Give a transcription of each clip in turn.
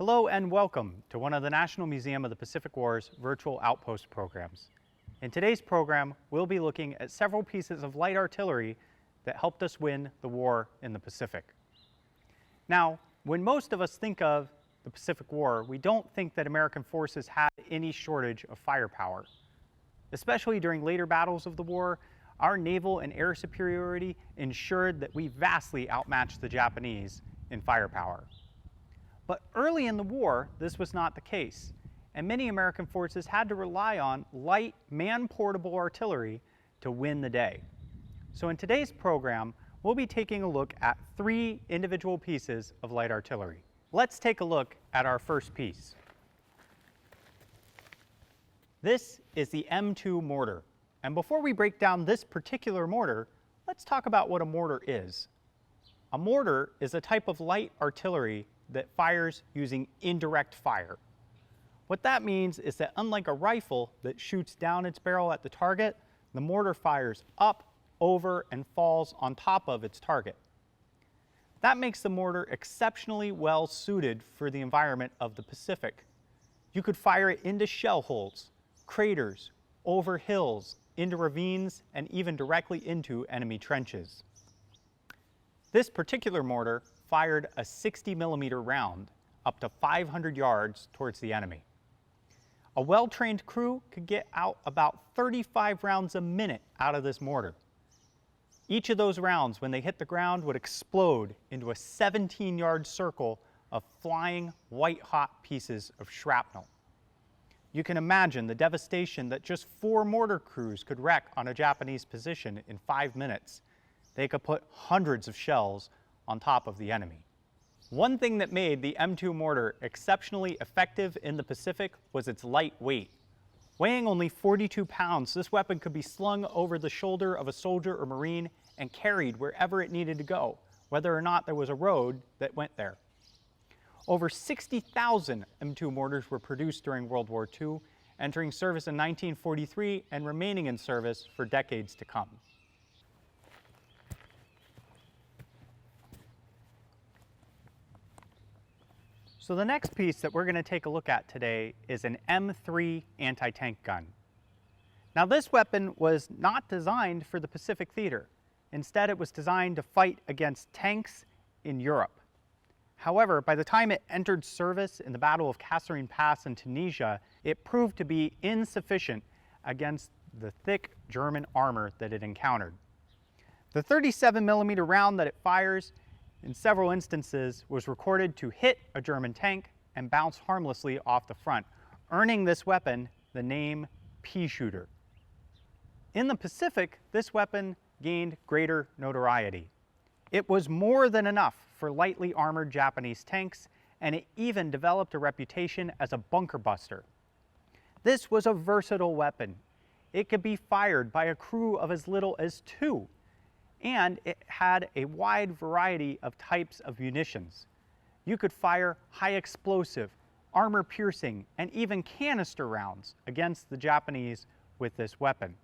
Hello and welcome to one of the National Museum of the Pacific War's virtual Outpost programs. In today's program, we'll be looking at several pieces of light artillery that helped us win the war in the Pacific. Now, when most of us think of the Pacific War, we don't think that American forces had any shortage of firepower. Especially during later battles of the war, our naval and air superiority ensured that we vastly outmatched the Japanese in firepower. But early in the war, this was not the case, and many American forces had to rely on light, man-portable artillery to win the day. So in today's program, we'll be taking a look at 3 individual pieces of light artillery. Let's take a look at our first piece. This is the M2 mortar, and before we break down this particular mortar, let's talk about what a mortar is. A mortar is a type of light artillery that fires using indirect fire. What that means is that unlike a rifle that shoots down its barrel at the target, the mortar fires up, over, and falls on top of its target. That makes the mortar exceptionally well suited for the environment of the Pacific. You could fire it into shell holes, craters, over hills, into ravines, and even directly into enemy trenches. This particular mortar fired a 60mm round up to 500 yards towards the enemy. A well-trained crew could get out about 35 rounds a minute out of this mortar. Each of those rounds, when they hit the ground, would explode into a 17-yard circle of flying white-hot pieces of shrapnel. You can imagine the devastation that just 4 mortar crews could wreak on a Japanese position in 5 minutes. They could put hundreds of shells on top of the enemy. One thing that made the M2 mortar exceptionally effective in the Pacific was its light weight. Weighing only 42 pounds, this weapon could be slung over the shoulder of a soldier or Marine and carried wherever it needed to go, whether or not there was a road that went there. Over 60,000 M2 mortars were produced during World War II, entering service in 1943 and remaining in service for decades to come. So the next piece that we're going to take a look at today is an M3 anti-tank gun. Now this weapon was not designed for the Pacific theater. Instead, it was designed to fight against tanks in Europe. However, by the time it entered service in the Battle of Kasserine Pass in Tunisia, it proved to be insufficient against the thick German armor that it encountered. The 37mm round that it fires in several instances was recorded to hit a German tank and bounce harmlessly off the front, earning this weapon the name pea shooter. In the Pacific, this weapon gained greater notoriety. It was more than enough for lightly armored Japanese tanks, and it even developed a reputation as a bunker buster. This was a versatile weapon. It could be fired by a crew of as little as 2. And it had a wide variety of types of munitions. You could fire high explosive, armor piercing, and even canister rounds against the Japanese with this weapon.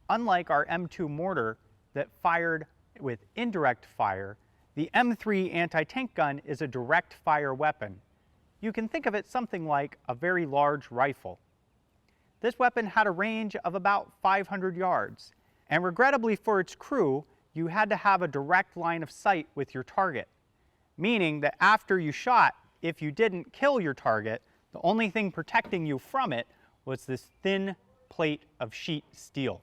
Unlike our M2 mortar that fired with indirect fire, the M3 anti-tank gun is a direct fire weapon. You can think of it something like a very large rifle. This weapon had a range of about 500 yards, and regrettably for its crew, you had to have a direct line of sight with your target, meaning that after you shot, if you didn't kill your target, the only thing protecting you from it was this thin plate of sheet steel.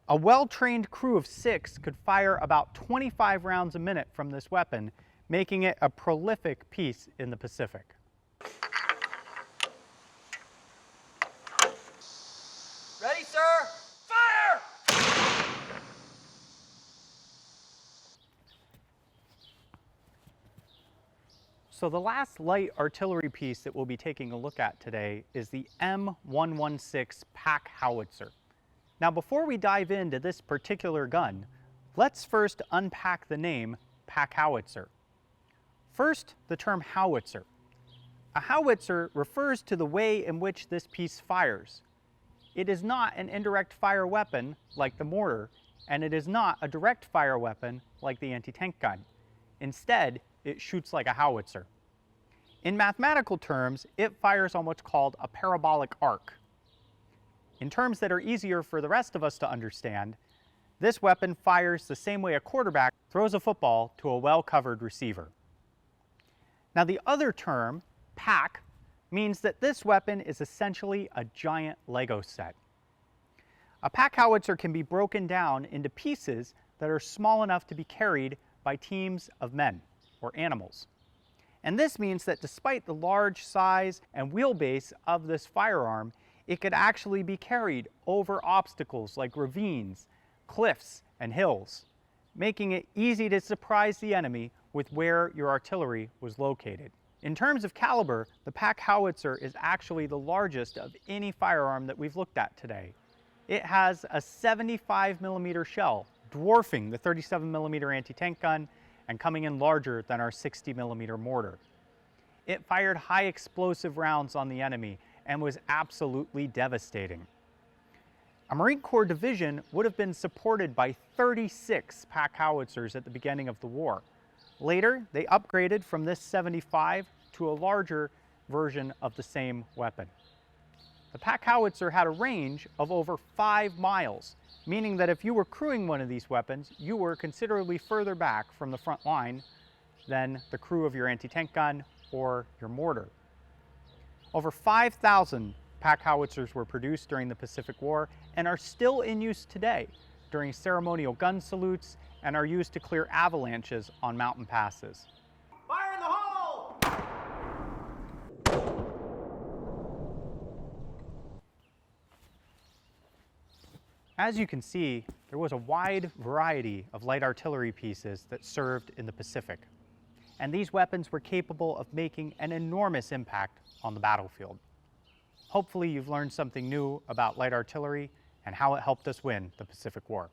A well-trained crew of 6 could fire about 25 rounds a minute from this weapon, making it a prolific piece in the Pacific. Ready, sir? Fire! So the last light artillery piece that we'll be taking a look at today is the M116 pack howitzer. Now before we dive into this particular gun, let's first unpack the name pack howitzer. First, the term howitzer. A howitzer refers to the way in which this piece fires. It is not an indirect fire weapon like the mortar, and it is not a direct fire weapon like the anti-tank gun. Instead, it shoots like a howitzer. In mathematical terms, it fires on what's called a parabolic arc. In terms that are easier for the rest of us to understand, this weapon fires the same way a quarterback throws a football to a well-covered receiver. Now the other term, pack, means that this weapon is essentially a giant Lego set. A pack howitzer can be broken down into pieces that are small enough to be carried by teams of men or animals. And this means that despite the large size and wheelbase of this firearm, it could actually be carried over obstacles like ravines, cliffs, and hills, making it easy to surprise the enemy with where your artillery was located. In terms of caliber, the pack howitzer is actually the largest of any firearm that we've looked at today. It has a 75mm shell, dwarfing the 37mm anti-tank gun and coming in larger than our 60mm mortar. It fired high explosive rounds on the enemy and was absolutely devastating. A Marine Corps division would have been supported by 36 pack howitzers at the beginning of the war. Later, they upgraded from this 75 to a larger version of the same weapon. The pack howitzer had a range of over 5 miles, meaning that if you were crewing one of these weapons, you were considerably further back from the front line than the crew of your anti-tank gun or your mortar. Over 5,000 pack howitzers were produced during the Pacific War and are still in use today during ceremonial gun salutes and are used to clear avalanches on mountain passes. Fire in the hole! As you can see, there was a wide variety of light artillery pieces that served in the Pacific, and these weapons were capable of making an enormous impact on the battlefield. Hopefully you've learned something new about light artillery and how it helped us win the Pacific War.